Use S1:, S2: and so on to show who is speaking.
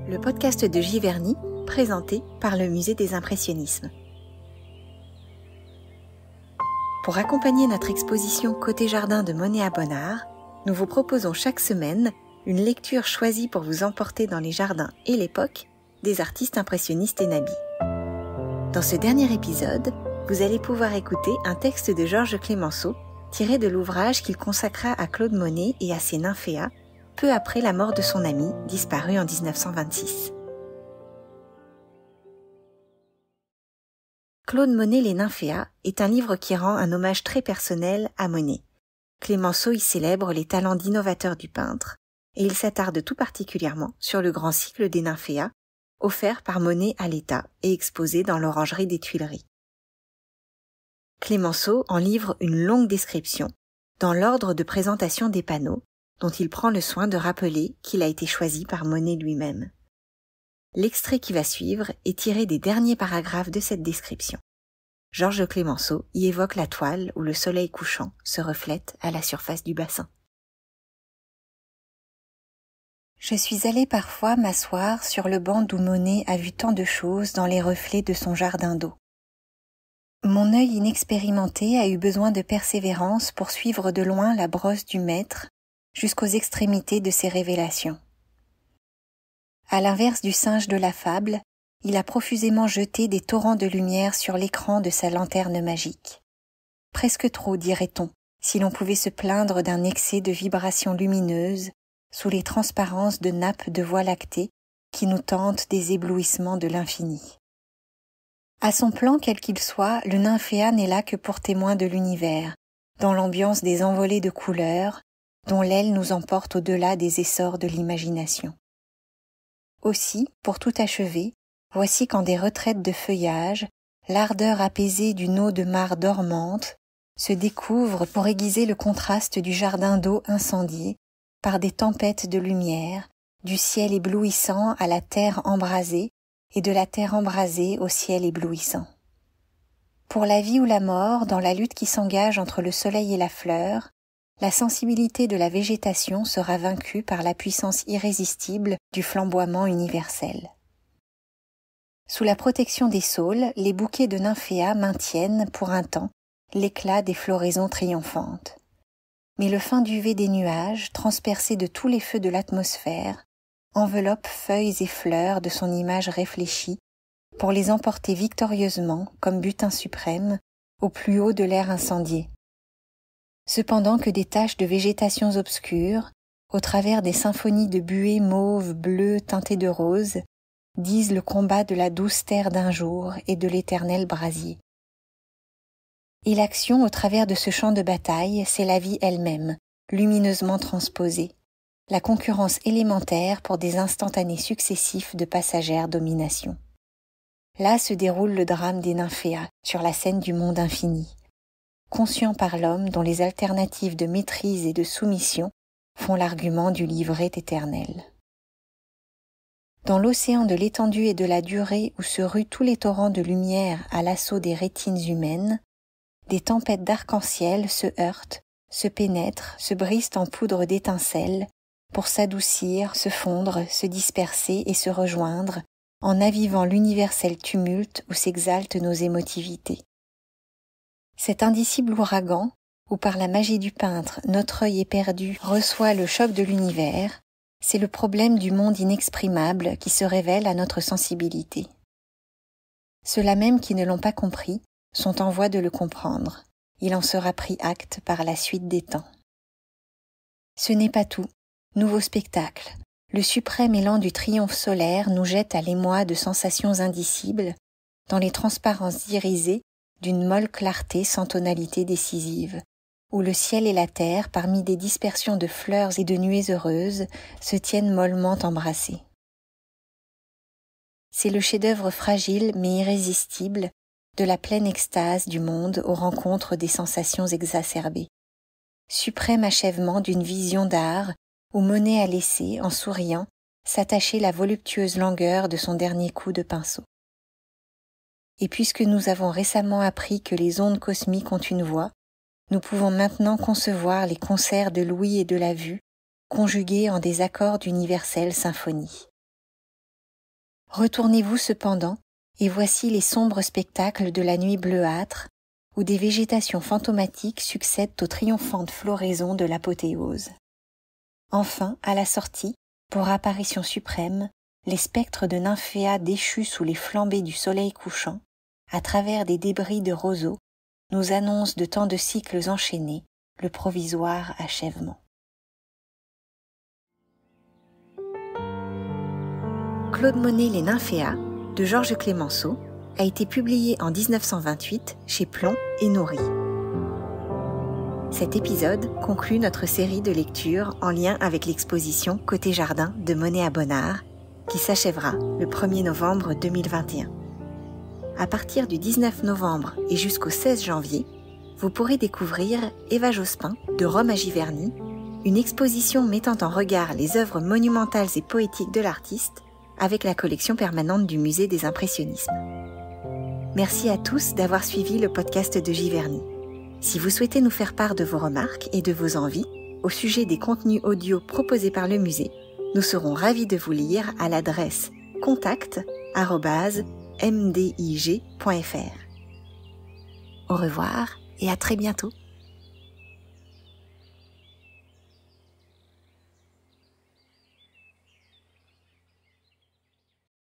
S1: le podcast de Giverny, présenté par le Musée des Impressionnismes. Pour accompagner notre exposition Côté Jardin de Monet à Bonnard, nous vous proposons chaque semaine une lecture choisie pour vous emporter dans les jardins et l'époque des artistes impressionnistes et nabis. Dans ce dernier épisode, vous allez pouvoir écouter un texte de Georges Clemenceau tiré de l'ouvrage qu'il consacra à Claude Monet et à ses nymphéas peu après la mort de son ami, disparu en 1926. Claude Monet les nymphéas est un livre qui rend un hommage très personnel à Monet. Clemenceau y célèbre les talents d'innovateur du peintre et il s'attarde tout particulièrement sur le grand cycle des nymphéas offert par Monet à l'État et exposé dans l'orangerie des Tuileries. Clemenceau en livre une longue description dans l'ordre de présentation des panneaux dont il prend le soin de rappeler qu'il a été choisi par Monet lui-même. L'extrait qui va suivre est tiré des derniers paragraphes de cette description. Georges Clemenceau y évoque la toile où le soleil couchant se reflète à la surface du bassin. Je suis allée parfois m'asseoir sur le banc d'où Monet a vu tant de choses dans les reflets de son jardin d'eau. Mon œil inexpérimenté a eu besoin de persévérance pour suivre de loin la brosse du maître jusqu'aux extrémités de ses révélations. À l'inverse du singe de la fable, il a profusément jeté des torrents de lumière sur l'écran de sa lanterne magique. Presque trop, dirait-on, si l'on pouvait se plaindre d'un excès de vibrations lumineuses sous les transparences de nappes de voie lactée qui nous tentent des éblouissements de l'infini. À son plan quel qu'il soit, le nymphéa n'est là que pour témoin de l'univers, dans l'ambiance des envolées de couleurs, dont l'aile nous emporte au-delà des essors de l'imagination. Aussi, pour tout achever, voici qu'en des retraites de feuillage, l'ardeur apaisée d'une eau de mare dormante se découvre pour aiguiser le contraste du jardin d'eau incendié par des tempêtes de lumière, du ciel éblouissant à la terre embrasée et de la terre embrasée au ciel éblouissant. Pour la vie ou la mort, dans la lutte qui s'engage entre le soleil et la fleur, la sensibilité de la végétation sera vaincue par la puissance irrésistible du flamboiement universel. Sous la protection des saules, les bouquets de nymphéas maintiennent, pour un temps, l'éclat des floraisons triomphantes. Mais le fin duvet des nuages, transpercé de tous les feux de l'atmosphère, enveloppe feuilles et fleurs de son image réfléchie pour les emporter victorieusement, comme butin suprême, au plus haut de l'air incendié. Cependant que des taches de végétations obscures, au travers des symphonies de buées mauves, bleues, teintées de rose, disent le combat de la douce terre d'un jour et de l'éternel brasier. Et l'action au travers de ce champ de bataille, c'est la vie elle-même, lumineusement transposée, la concurrence élémentaire pour des instantanés successifs de passagère domination. Là se déroule le drame des nymphéas sur la scène du monde infini, conscient par l'homme dont les alternatives de maîtrise et de soumission font l'argument du livret éternel. Dans l'océan de l'étendue et de la durée où se ruent tous les torrents de lumière à l'assaut des rétines humaines, des tempêtes d'arc-en-ciel se heurtent, se pénètrent, se brisent en poudre d'étincelles, pour s'adoucir, se fondre, se disperser et se rejoindre, en avivant l'universel tumulte où s'exaltent nos émotivités. Cet indicible ouragan, où par la magie du peintre notre œil éperdu reçoit le choc de l'univers, c'est le problème du monde inexprimable qui se révèle à notre sensibilité. Ceux-là même qui ne l'ont pas compris sont en voie de le comprendre. Il en sera pris acte par la suite des temps. Ce n'est pas tout. Nouveau spectacle. Le suprême élan du triomphe solaire nous jette à l'émoi de sensations indicibles, dans les transparences irisées d'une molle clarté sans tonalité décisive, où le ciel et la terre, parmi des dispersions de fleurs et de nuées heureuses, se tiennent mollement embrassés. C'est le chef-d'œuvre fragile mais irrésistible de la pleine extase du monde aux rencontres des sensations exacerbées. Suprême achèvement d'une vision d'art où Monet a laissé, en souriant, s'attacher la voluptueuse langueur de son dernier coup de pinceau. Et puisque nous avons récemment appris que les ondes cosmiques ont une voix, nous pouvons maintenant concevoir les concerts de l'ouïe et de la vue, conjugués en des accords d'universelle symphonie. Retournez-vous cependant, et voici les sombres spectacles de la nuit bleuâtre, où des végétations fantomatiques succèdent aux triomphantes floraisons de l'apothéose. Enfin, à la sortie, pour apparition suprême, les spectres de nymphéas déchus sous les flambées du soleil couchant, à travers des débris de roseaux, nous annoncent de tant de cycles enchaînés le provisoire achèvement. Claude Monet Les Nymphéas de Georges Clemenceau a été publié en 1928 chez Plomb et Nourri. Cet épisode conclut notre série de lectures en lien avec l'exposition Côté Jardin de Monet à Bonnard qui s'achèvera le 1er novembre 2021. À partir du 19 novembre et jusqu'au 16 janvier, vous pourrez découvrir Eva Jospin de Rome à Giverny, une exposition mettant en regard les œuvres monumentales et poétiques de l'artiste avec la collection permanente du Musée des Impressionnismes. Merci à tous d'avoir suivi le podcast de Giverny. Si vous souhaitez nous faire part de vos remarques et de vos envies au sujet des contenus audio proposés par le musée, nous serons ravis de vous lire à l'adresse contact@mdig.fr. Au revoir et à très bientôt.